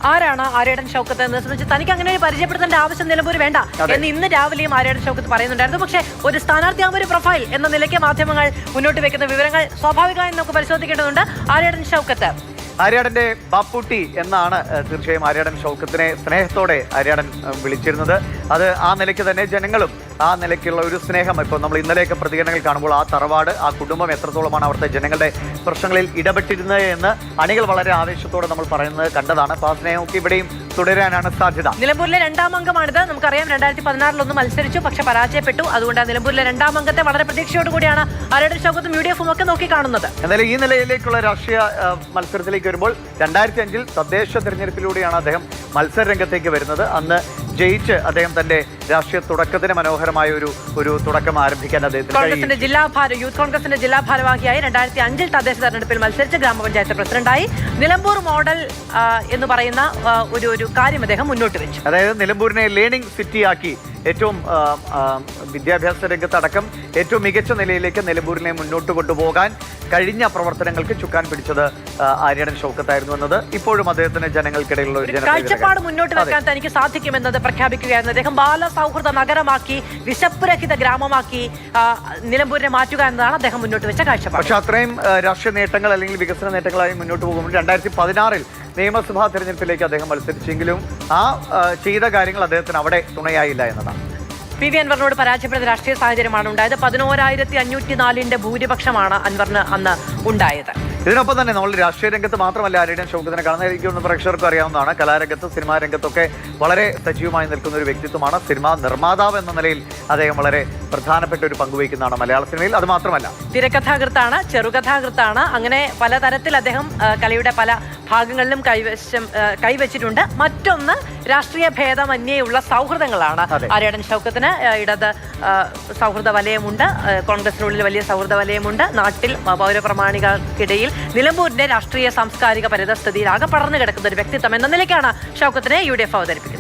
ആരാണ് ആര്യടൻ ഷൗക്കത്ത് എന്ന് സംബന്ധിച്ച് തനിക്ക് അങ്ങനെ ഒരു പരിചയപ്പെടുത്തേണ്ട ആവശ്യം നിലമ്പൂർ വേണ്ട എന്ന് ഇന്ന് രാവിലെയും ആര്യടൻ ഷൗക്കത്ത് പറയുന്നുണ്ടായിരുന്നു. പക്ഷേ ഒരു സ്ഥാനാർത്ഥിയാകുമ്പോൾ ഒരു പ്രൊഫൈൽ എന്ന നിലയ്ക്ക് മാധ്യമങ്ങൾ മുന്നോട്ട് വെക്കുന്ന വിവരങ്ങൾ സ്വാഭാവികമായും നമുക്ക് പരിശോധിക്കേണ്ടതുണ്ട്. ആര്യടൻ ഷൗക്കത്ത് ആര്യാടന്റെ ബാപ്പുട്ടി എന്നാണ് തീർച്ചയായും ആര്യാടൻ ഷൗക്കത്തിനെ സ്നേഹത്തോടെ ആര്യാടൻ വിളിച്ചിരുന്നത്. അത് ആ നിലയ്ക്ക് തന്നെ ജനങ്ങളും ആ നിലയ്ക്കുള്ള ഒരു സ്നേഹം ഇപ്പോൾ നമ്മൾ ഇന്നലെയൊക്കെ പ്രതികരണങ്ങൾ കാണുമ്പോൾ ആ തറവാട് ആ കുടുംബം എത്രത്തോളമാണ് അവിടുത്തെ ജനങ്ങളുടെ പ്രശ്നങ്ങളിൽ ഇടപെട്ടിരുന്നത് എന്ന് അണികൾ വളരെ ആവേശത്തോടെ നമ്മൾ പറയുന്നത് കണ്ടതാണ്. അപ്പോൾ ആ സ്നേഹമൊക്കെ ഇവിടെയും തുടരാനാണ് സാധ്യത. നിലമ്പൂരിലെ രണ്ടാം അംഗമാണിത്. നമുക്കറിയാം 2016 മത്സരിച്ചു, പക്ഷെ പരാജയപ്പെട്ടു. അതുകൊണ്ട് നിലമ്പൂരിലെ രണ്ടാം അംഗത്തെ വളരെ പ്രതീക്ഷയോടുകൂടിയാണ് ആര്യടൻ ഷൗക്കത്തും UDF ഒക്കെ നോക്കി കാണുന്നത്. എന്നാലും ഈ നിലയിലേക്കുള്ള രാഷ്ട്രീയ മത്സരത്തിലേക്ക് വരുമ്പോൾ 2005 തദ്ദേശ തെരഞ്ഞെടുപ്പിലൂടെയാണ് അദ്ദേഹം മത്സര രംഗത്തേക്ക് വരുന്നത്. അന്ന് ജയിച്ച് അദ്ദേഹം തന്റെ രാഷ്ട്രീയ തുടക്കത്തിന് മനോഹരമായ ഒരു തുടക്കം ആരംഭിക്കാൻ അദ്ദേഹത്തിന് യൂത്ത് കോൺഗ്രസിന്റെ ജില്ലാ ഭാരവാഹിയായി 2005 തദ്ദേശ തെരഞ്ഞെടുപ്പിൽ മത്സരിച്ച് ഗ്രാമപഞ്ചായത്ത് പ്രസിഡന്റായി. നിലമ്പൂർ മോഡൽ എന്ന് പറയുന്ന ഒരു കാര്യം അദ്ദേഹം മുന്നോട്ട് വെച്ചു. അതായത് നിലമ്പൂരിനെ ലേണിംഗ് സിറ്റി ആക്കി ഏറ്റവും വിദ്യാഭ്യാസ രംഗത്തടക്കം ഏറ്റവും മികച്ച നിലയിലേക്ക് നിലമ്പൂരിനെ മുന്നോട്ട് കൊണ്ടുപോകാൻ കഴിഞ്ഞ പ്രവർത്തനങ്ങൾക്ക് ചുക്കാൻ പിടിച്ചത് ആര്യടൻ ഷൗക്കത്തായിരുന്നു എന്നത് ഇപ്പോഴും അദ്ദേഹത്തിന് ജനങ്ങൾക്കിടയിലുള്ള ഒരു കാഴ്ചപ്പാട് മുന്നോട്ട് വെക്കാൻ തനിക്ക് സാധിക്കുമെന്നത് പ്രഖ്യാപിക്കുകയായിരുന്നു അദ്ദേഹം. ബാലസൗഹൃദ നഗരമാക്കി, വിശപ്പുരഹിത ഗ്രാമമാക്കി നിലമ്പൂരിനെ മാറ്റുക എന്നതാണ് അദ്ദേഹം മുന്നോട്ട് വെച്ച കാഴ്ചപ്പാട്. പക്ഷെ അത്രയും രാഷ്ട്രീയ നേട്ടങ്ങൾ അല്ലെങ്കിൽ വികസന നേട്ടങ്ങളായി മുന്നോട്ട് പോകുമ്പോൾ 2016 നിയമസഭാ തെരഞ്ഞെടുപ്പിലേക്ക് അദ്ദേഹം മത്സരിച്ചെങ്കിലും ആ ചെയ്ത കാര്യങ്ങൾ അദ്ദേഹത്തിന് അവിടെ തുണയായില്ല എന്നതാണ്. PV അൻവറിനോട് പരാജയപ്പെടുന്ന രാഷ്ട്രീയ സാഹചര്യമാണ് ഉണ്ടായത്. 11,504 ഭൂരിപക്ഷമാണ് അൻവറിന് അന്ന് ഉണ്ടായത്. ഇതിനൊപ്പം തന്നെ നമ്മൾ രാഷ്ട്രീയ രംഗത്ത് മാത്രമല്ല ആര്യടൻ ഷൗക്കത്തിനെ കാണുന്നത്. എനിക്കൊന്ന് പ്രേക്ഷകർക്കും അറിയാവുന്നതാണ്, കലാരംഗത്ത് സിനിമാ രംഗത്തൊക്കെ വളരെ സജീവമായി നിൽക്കുന്ന ഒരു വ്യക്തിത്വമാണ്. സിനിമാ നിർമ്മാതാവ് എന്ന നിലയിൽ അദ്ദേഹം വളരെ പ്രധാനപ്പെട്ട ഒരു പങ്കുവയ്ക്കുന്നതാണ് മലയാള സിനിമയിൽ. അത് മാത്രമല്ല തിരക്കഥാകൃത്താണ്, ചെറുകഥാകൃത്താണ്, അങ്ങനെ പലതരത്തിൽ അദ്ദേഹം കലയുടെ പല ഭാഗങ്ങളിലും കൈവച്ചിട്ടുണ്ട്. മറ്റൊന്ന് രാഷ്ട്രീയ ഭേദമന്യേയുള്ള സൗഹൃദങ്ങളാണ് ആര്യടൻ ഷൗക്കത്തിന്. ഇടത് സൗഹൃദ വലയമുണ്ട്, കോൺഗ്രസിനുള്ളിൽ വലിയ സൗഹൃദ വലയമുണ്ട്. നാട്ടിൽ പൗരപ്രമാണികൾക്കിടയിൽ നിലമ്പൂരിന്റെ രാഷ്ട്രീയ സാംസ്കാരിക പരിതസ്ഥിതിയിൽ ആകെ പടർന്നു കിടക്കുന്ന ഒരു വ്യക്തിത്വം എന്ന നിലയ്ക്കാണ് ഷൗക്കത്തിനെ UDF അവതരിപ്പിക്കുന്നത്.